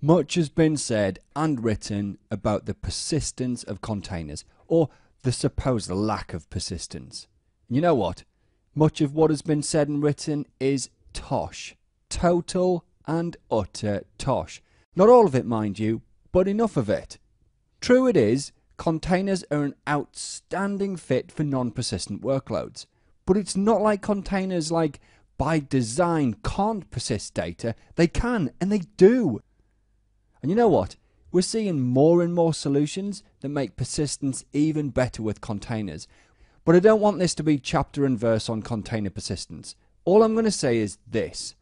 Much has been said and written about the persistence of containers, or the supposed lack of persistence. You know what? Much of what has been said and written is tosh. Total and utter tosh. Not all of it, mind you, but enough of it. True it is, containers are an outstanding fit for non-persistent workloads. But it's not like containers, by design, can't persist data. They can, and they do. And you know what? We're seeing more and more solutions that make persistence even better with containers. But I don't want this to be chapter and verse on container persistence. All I'm going to say is this.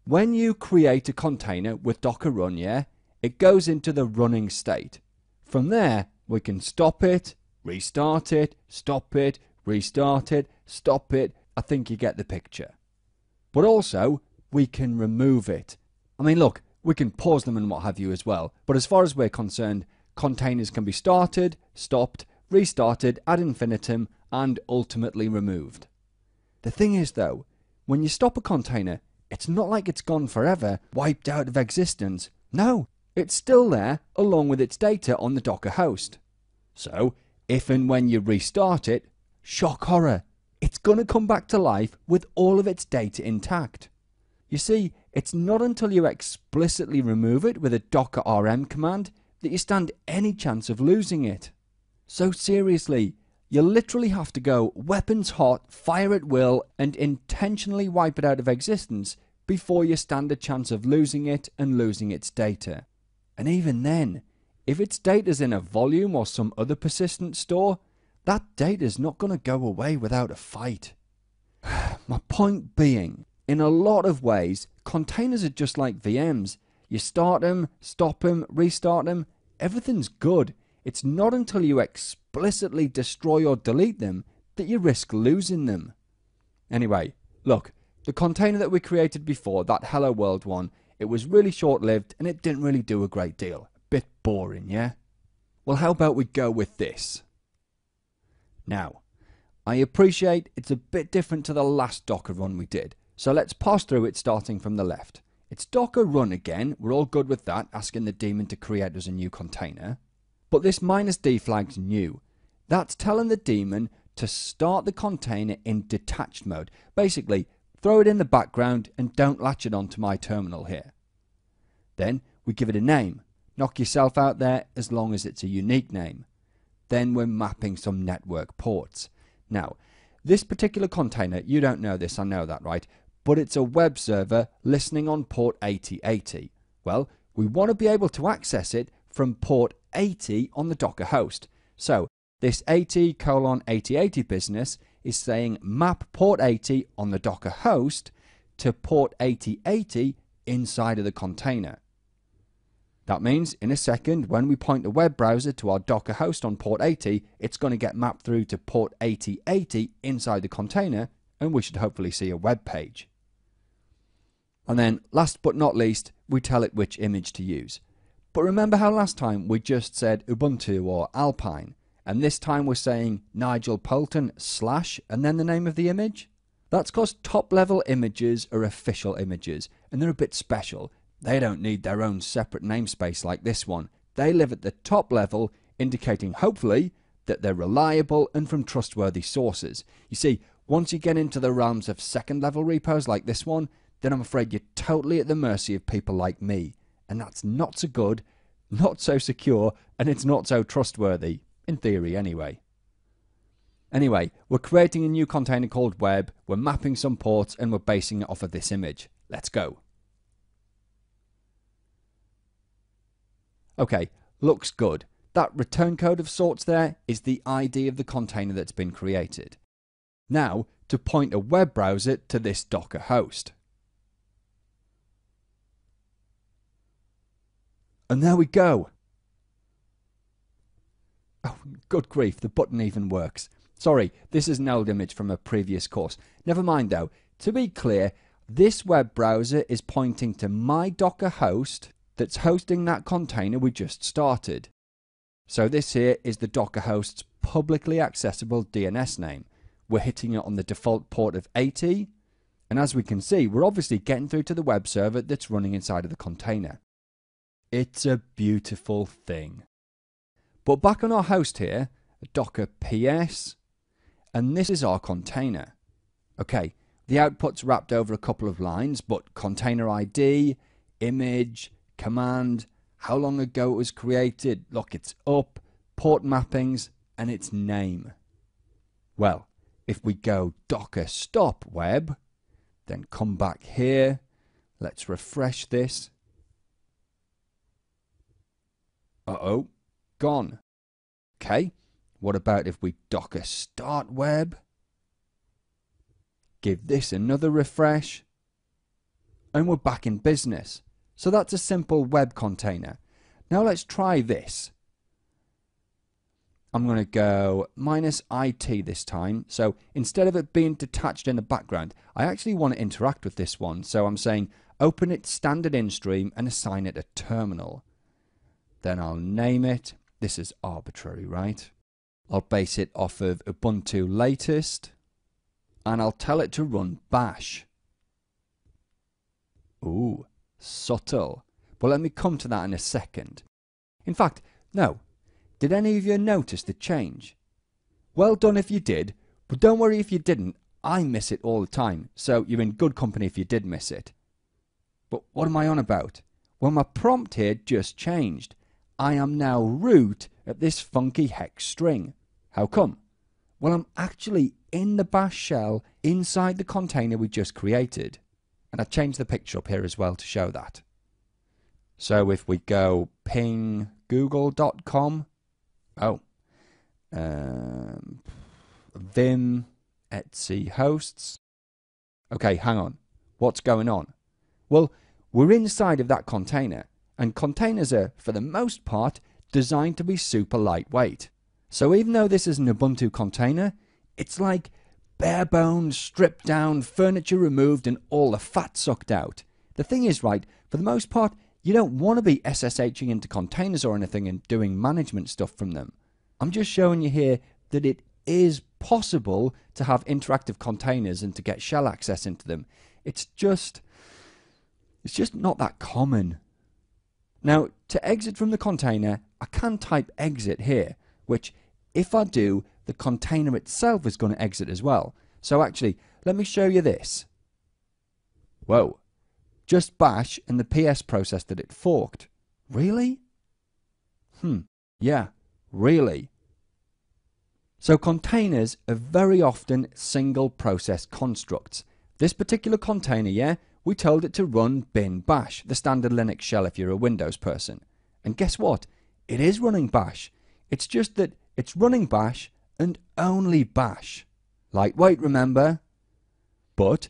When you create a container with Docker run, it goes into the running state. From there, we can stop it, restart it, stop it, restart it, stop it. I think you get the picture. But also, we can remove it. I mean, look, we can pause them and what have you as well. But as far as we're concerned, containers can be started, stopped, restarted ad infinitum, and ultimately removed. The thing is though, when you stop a container, it's not like it's gone forever, wiped out of existence. No, it's still there along with its data on the Docker host. So, if and when you restart it, shock horror, it's going to come back to life with all of its data intact. You see, it's not until you explicitly remove it with a docker rm command that you stand any chance of losing it. So seriously, you literally have to go weapons hot, fire at will, and intentionally wipe it out of existence before you stand a chance of losing it and losing its data. And even then, if its data's in a volume or some other persistent store, that data's not going to go away without a fight. My point being, in a lot of ways, containers are just like VMs. You start them, stop them, restart them, everything's good. It's not until you explicitly destroy or delete them that you risk losing them. Anyway, look, the container that we created before, that Hello World one, it was really short-lived and it didn't really do a great deal. A bit boring, yeah? Well, how about we go with this? Now, I appreciate it's a bit different to the last Docker run we did. So let's pass through it starting from the left. It's Docker run again, we're all good with that, asking the daemon to create us a new container. But this -d flag's new. That's telling the daemon to start the container in detached mode. Basically, throw it in the background and don't latch it onto my terminal here. Then we give it a name. Knock yourself out there as long as it's a unique name. Then we're mapping some network ports. Now, this particular container, you don't know this, I know that, right? But it's a web server listening on port 8080. Well, we want to be able to access it from port 80 on the Docker host. So this 80:8080 business is saying map port 80 on the Docker host to port 8080 inside of the container. That means in a second, when we point the web browser to our Docker host on port 80, it's going to get mapped through to port 8080 inside the container, and we should hopefully see a web page. And then, last but not least, we tell it which image to use. But remember how last time we just said Ubuntu or Alpine, and this time we're saying Nigel Poulton / and then the name of the image? That's because top-level images are official images, and they're a bit special. They don't need their own separate namespace like this one. They live at the top level, indicating, hopefully, that they're reliable and from trustworthy sources. You see, once you get into the realms of second-level repos like this one, then I'm afraid you're totally at the mercy of people like me. And that's not so good, not so secure, and it's not so trustworthy. In theory, anyway. Anyway, we're creating a new container called web, we're mapping some ports, and we're basing it off of this image. Let's go. Okay, looks good. That return code of sorts there is the ID of the container that's been created. Now, to point a web browser to this Docker host. And there we go. Oh, good grief, the button even works. Sorry, this is an old image from a previous course. Never mind though. To be clear, this web browser is pointing to my Docker host that's hosting that container we just started. So this here is the Docker host's publicly accessible DNS name. We're hitting it on the default port of 80, and as we can see, we're obviously getting through to the web server that's running inside of the container. It's a beautiful thing. But back on our host here, Docker PS, and this is our container. Okay, the output's wrapped over a couple of lines, but container ID, image, command, how long ago it was created, look, it's up, port mappings, and its name. Well, if we go Docker stop web, then come back here, let's refresh this. Uh-oh, gone. Okay, what about if we Docker start web? Give this another refresh, and we're back in business. So that's a simple web container. Now let's try this. I'm going to go -IT this time. So instead of it being detached in the background, I actually want to interact with this one. So I'm saying open its standard in-stream and assign it a terminal. Then I'll name it. This is arbitrary, right? I'll base it off of Ubuntu latest. And I'll tell it to run bash. Ooh, subtle. But let me come to that in a second. In fact, no. Did any of you notice the change? Well done if you did, but don't worry if you didn't. I miss it all the time, so you're in good company if you did miss it. But what am I on about? Well, my prompt here just changed. I am now root at this funky hex string. How come? Well, I'm actually in the bash shell inside the container we just created. And I've changed the picture up here as well to show that. So if we go ping google.com, vim etc hosts. Okay, hang on. What's going on? Well, we're inside of that container, and containers are, for the most part, designed to be super lightweight. So even though this is an Ubuntu container, it's like bare bones, stripped down, furniture removed, and all the fat sucked out. The thing is, right, for the most part, you don't want to be SSHing into containers or anything and doing management stuff from them. I'm just showing you here that it is possible to have interactive containers and to get shell access into them. It's just not that common. Now, to exit from the container, I can type exit here, which if I do, the container itself is going to exit as well. So actually, let me show you this. Whoa. Just bash and the PS process that it forked. Really? Yeah, really. So containers are very often single process constructs. This particular container, yeah, we told it to run bin bash, the standard Linux shell if you're a Windows person. And guess what? It is running bash. It's just that it's running bash and only bash. Lightweight, remember? But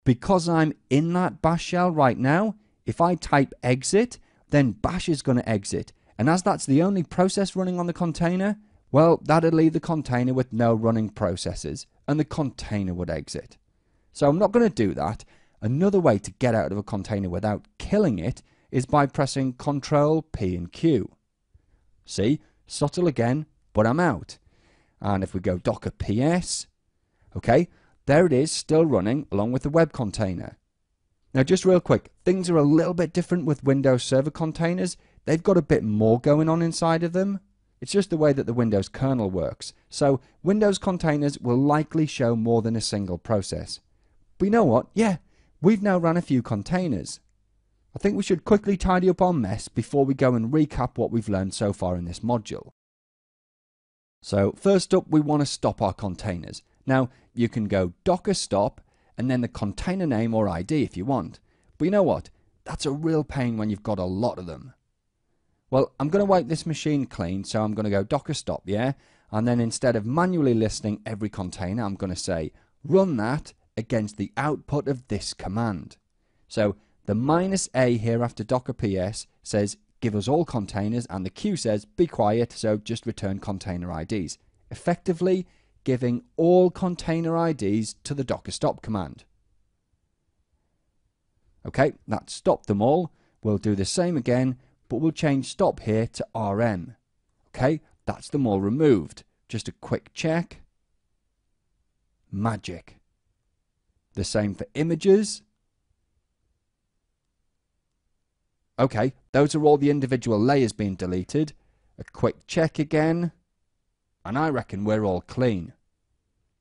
because I'm in that bash shell right now, if I type exit, then bash is going to exit. And as that's the only process running on the container, well, that'd leave the container with no running processes, and the container would exit. So I'm not going to do that. Another way to get out of a container without killing it is by pressing Ctrl P and Q. See, subtle again, but I'm out. And if we go Docker PS, okay, there it is, still running along with the web container. Now just real quick, things are a little bit different with Windows Server containers. They've got a bit more going on inside of them. It's just the way that the Windows kernel works. So Windows containers will likely show more than a single process. But you know what? Yeah, we've now run a few containers. I think we should quickly tidy up our mess before we go and recap what we've learned so far in this module. So first up, we want to stop our containers. Now, you can go Docker stop and then the container name or ID if you want. But you know what? That's a real pain when you've got a lot of them. Well, I'm going to wipe this machine clean, so I'm going to go Docker stop, yeah? And then instead of manually listing every container, I'm going to say run that against the output of this command. So the -A here after Docker PS says give us all containers, and the Q says be quiet, so just return container IDs. Effectively giving all container IDs to the Docker stop command. Okay, that stopped them all. We'll do the same again, but we'll change stop here to RM. Okay, that's them all removed. Just a quick check. Magic. The same for images. Okay, those are all the individual layers being deleted. A quick check again, and I reckon we're all clean.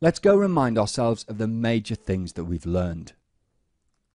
Let's go remind ourselves of the major things that we've learned.